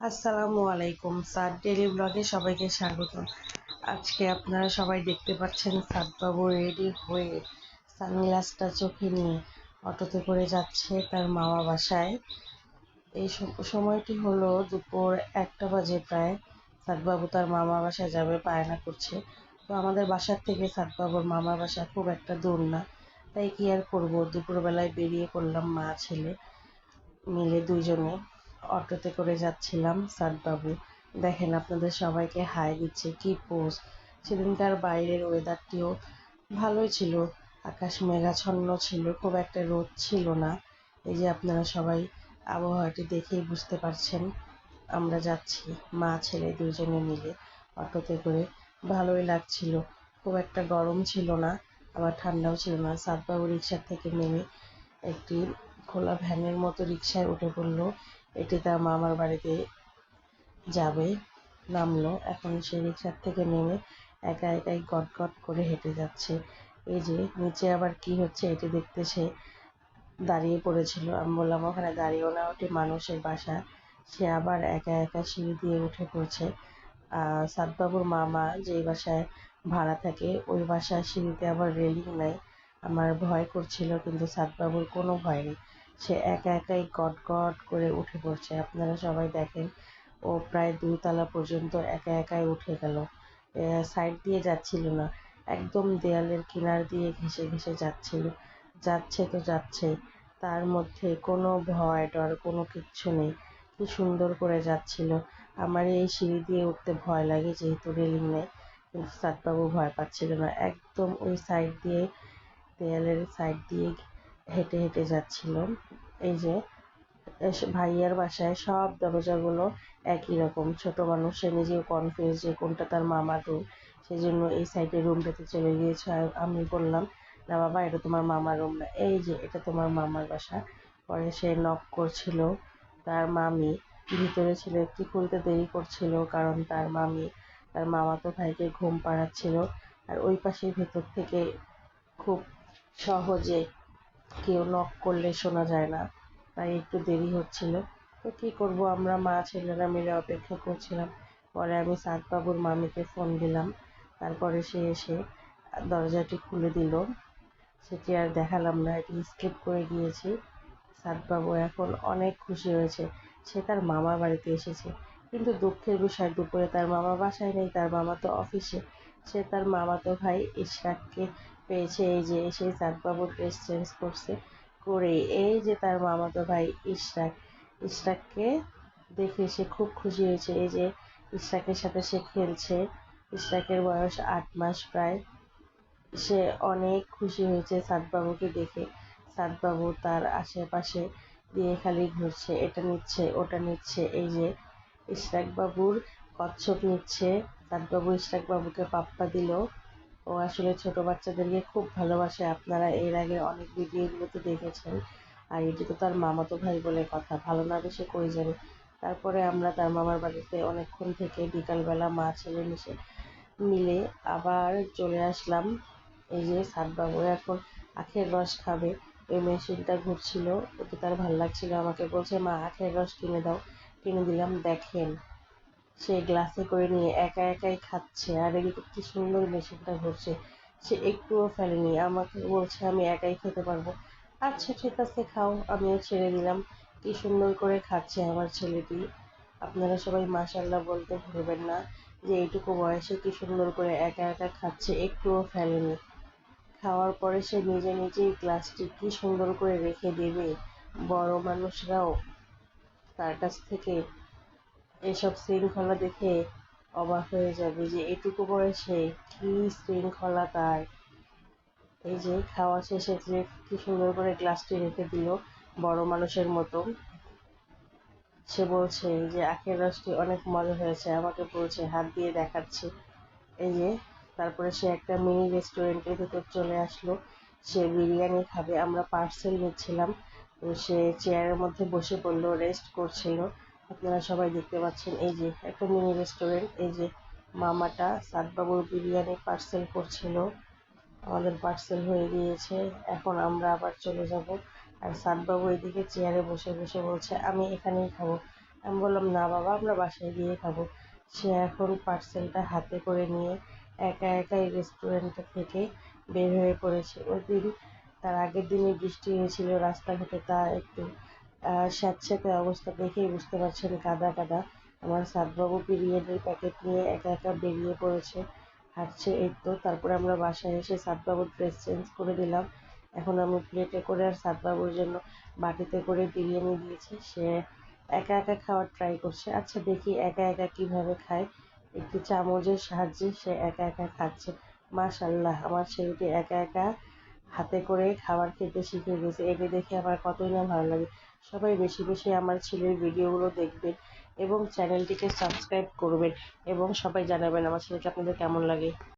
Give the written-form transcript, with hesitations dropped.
আসসালামু আলাইকুম sir daily ব্লগে সবাইকে স্বাগত। আজকে আপনারা সবাই দেখতে পাচ্ছেন সাদবাবু রেডি হয়ে সানগ্লাসটা চোখে নিয়ে অটোতে করে যাচ্ছে তার মামা বাসায়। এই সময়টি হলো দুপুর 1টা বাজে প্রায়। সাদবাবু তার মামা বাসায় যাবে, বায়না করছে। তো আমাদের বাসার থেকে সাদবাবুর মামা বাসা খুব একটা দূর না, তাই কি আর করবো, দুপুরবেলায় বেরিয়ে পড়লাম মা ছেলে মিলে দুইজনে অটোতে করে যাচ্ছিলাম। সাদবাবু দেখেন আপনাদের সবাইকে হাই দিচ্ছে, কি পোজ। সেদিনকার বাইরের ওয়েদারটিও ভালোই ছিল, আকাশ মেঘাচ্ছন্ন ছিল, খুব একটা রোদ ছিল না। এই যে আপনারা সবাই আবহাওয়াটি দেখেই বুঝতে পারছেন। আমরা যাচ্ছি মা ছেলে দুজনে মিলে অটোতে করে, ভালোই লাগছিল, খুব একটা গরম ছিল না, আবার ঠান্ডাও ছিল না। সাদবাবু রিক্সার থেকে নেমে একটি খোলা ভ্যানের মতো রিক্সায় উঠে পড়লো। এটি তার মামার বাড়িতে যাবে, নামলো। এখন সে রিক্সার থেকে নেমে একা একাই গট গট করে হেঁটে যাচ্ছে। এই যে নিচে আবার কি হচ্ছে এটি দেখতে সে দাঁড়িয়ে পড়েছিল। আমি বললাম ওখানে দাঁড়িয়েও না, ওটি মানুষের বাসা। সে আবার একা একা সিঁড়ি দিয়ে উঠে পড়ছে। সাদবাবুর মামা যেই বাসায় ভাড়া থাকে ওই বাসার সিঁড়িতে আবার রেলিং নাই। আমার ভয় করছিল, কিন্তু সাদবাবুর কোনো ভয় নেই, সে একা একাই গট গট করে উঠে পড়ছে। আপনারা সবাই দেখেন, ও প্রায় 2 তলা পর্যন্ত একা একাই উঠে গেল। সাইড দিয়ে যাচ্ছিল না, একদম দেয়ালের কিনার দিয়ে ঘেঁষে ঘেঁষে যাচ্ছিল। যাচ্ছে তো যাচ্ছে, তার মধ্যে কোনো ভয় ডর কোনো কিচ্ছু নেই, কি সুন্দর করে যাচ্ছিল। আমার এই সিঁড়ি দিয়ে উঠতে ভয় লাগে যেহেতু রেলিং নেই, কিন্তু সাদবাবু ভয় পাচ্ছিল না, একদম ওই সাইড দিয়ে দেয়ালের সাইড দিয়ে হেঁটে হেঁটে যাচ্ছিল। এই যে ভাইয়ার বাসায় সব দরজাগুলো একই রকম। ছোট মানুষ, সে নিজেও কনফিউজ যে কোনটা তার মামার রুম, সেই জন্য এই সাইডের রুমটাতে চলে গিয়েছে। আর আমি বললাম, না বাবা, এটা তোমার মামার রুম না, এই যে এটা তোমার মামার বাসা। পরে সে নক করছিল, তার মামি ভিতরে ছিল, একটু খুলতে দেরি করছিল কারণ তার মামি তার মামাতো ভাইকে ঘুম পাড়াচ্ছিল। আর ওই পাশে ভেতর থেকে খুব সহজে কেউ নক করলে শোনা যায় না, তাই একটু দেরি হচ্ছিল। তো কি করব, আমরা মা ছেলেরা মিলে অপেক্ষা করছিলাম। পরে আমি সাদবাবুর মামিকে ফোন দিলাম, তারপরে সে এসে দরজাটি খুলে দিল। সেটি আর দেখালাম না, এটি স্কিপ করে গিয়েছি। সাদবাবু এখন অনেক খুশি হয়েছে, সে তার মামার বাড়িতে এসেছে। কিন্তু দুঃখের বিষয়, দুপুরে তার মামা বাসায় নেই, তার মামা তো অফিসে। সে তার মামাতো ভাই ইশরাককে পেয়েছে। এই যে সেই সাদবাবু ড্রেস চেঞ্জ করছে, করে এই যে তার মামাতো ভাই ইশরাক, ইশরাককে দেখে সে খুব খুশি হয়েছে। এই যে ইশরাকের সাথে সে খেলছে। ইশরাকের বয়স 8 মাস প্রায়। সে অনেক খুশি হয়েছে সাদবাবুকে দেখে। সাদবাবু তার আশেপাশে দিয়ে খালি ঘুরছে, এটা নিচ্ছে ওটা নিচ্ছে। এই যে ইশরাক বাবুর কচ্ছপ নিচ্ছে, সাদবাবু ইশরাক বাবুকে পাপ্পা দিল। ও আসলে ছোট বাচ্চাদেরকে খুব ভালোবাসে, আপনারা এর আগে অনেক ভিডিওগুলোতে দেখেছেন। আর এটি তো তার মামাতো ভাই বলে কথা, ভালো না বেশি কই যাবে। তারপরে আমরা তার মামার বাড়িতে অনেকক্ষণ থেকে বিকালবেলা মা ছেলে মিলে আবার চলে আসলাম। এই যে সাদবাবু এখন আখের রস খাবে, ওই মেশিনটা ঘুরছিল, ওকে তার ভাল লাগছিল, আমাকে বলছে মা আখের রস কিনে দাও। কিনে দিলাম। দেখেন সে গ্লাসে করে নিয়ে একা একাই খাচ্ছে, আর এদিকে কি সুন্দর মেশিনটা ঘুরছে, সে একটুও ফেলেনি, আমাকে বলছে আমি একাই খেতে পারবো। আচ্ছা ঠিক আছে খাও, আমিও ছেড়ে দিলাম। কি সুন্দর করে খাচ্ছে আমার ছেলেটি। আপনারা সবাই মাশাআল্লাহ বলতে ভুলবেন না যে এইটুকু বয়সে কি সুন্দর করে একা একা খাচ্ছে, একটুও ফেলেনি। খাওয়ার পরে সে নিজে নিজেই গ্লাসটি কি সুন্দর করে রেখে দেবে। বড় মানুষরাও তার কাছ থেকে এসব শৃঙ্খলা দেখে অবাক হয়ে যাবে যে এটুকু বয়সে কি শৃঙ্খলা তার। এই যে খাওয়া শেষে যে কি সুন্দর করে গ্লাসটি রেখে দিল বড় মানুষের মতো। সে বলছে যে আখের রসটি অনেক মজা হয়েছে, আমাকে বলছে, হাত দিয়ে দেখাচ্ছে। এই যে তারপরে সে একটা মিনি রেস্টুরেন্টের ভিতর চলে আসলো, সে বিরিয়ানি খাবে। আমরা পার্সেল নিচ্ছিলাম, তো সে চেয়ারের মধ্যে বসে পড়লো, রেস্ট করছিল। আপনারা সবাই দেখতে পাচ্ছেন, এই যে একটা মিনি রেস্টুরেন্ট। এই যে মামাটা সাদবাবুর বিরিয়ানি পার্সেল করছিল, আমাদের পার্সেল হয়ে গিয়েছে, এখন আমরা আবার চলে যাব। আর সাদবাবু এদিকে চেয়ারে বসে বসে বলছে আমি এখানেই খাবো। আমি বললাম না বাবা, আমরা বাসায় গিয়ে খাবো। সে এখন পার্সেলটা হাতে করে নিয়ে একা একা এই রেস্টুরেন্টটা থেকে বের হয়ে পড়েছে। ওই দিন তার আগের দিনই বৃষ্টি হয়েছিল, রাস্তাঘাটে তা একটু স্যাঁতস্যাঁতে অবস্থা দেখেই বুঝতে পারছেন, কাদা কাদা। আমার সাদবাবু বিরিয়ানির প্যাকেট নিয়ে একা একা বেরিয়ে পড়েছে, হাঁটছে। এই তো তারপরে আমরা বাসায় এসে সাদবাবুর ড্রেস চেঞ্জ করে দিলাম। এখন আমি প্লেটে করে আর সাদবাবুর জন্য বাটিতে করে বিরিয়ানি দিয়েছি। সে একা একা খাওয়ার ট্রাই করছে। আচ্ছা দেখি একা একা কিভাবে খায়। একটি চামচের সাহায্যে সে একা একা খাচ্ছে। মাশাআল্লাহ, আমার ছেলেটি একা একা হাতে করে খাবার খেতে শিখে গেছে। একে দেখে আমার কতই না ভালো লাগে। সবাই বেশি বেশি আমার ছেলের ভিডিওগুলো দেখবেন এবং চ্যানেলটিকে সাবস্ক্রাইব করবেন এবং সবাই জানাবেন আমার ছেলেকে আপনাদের কেমন লাগে।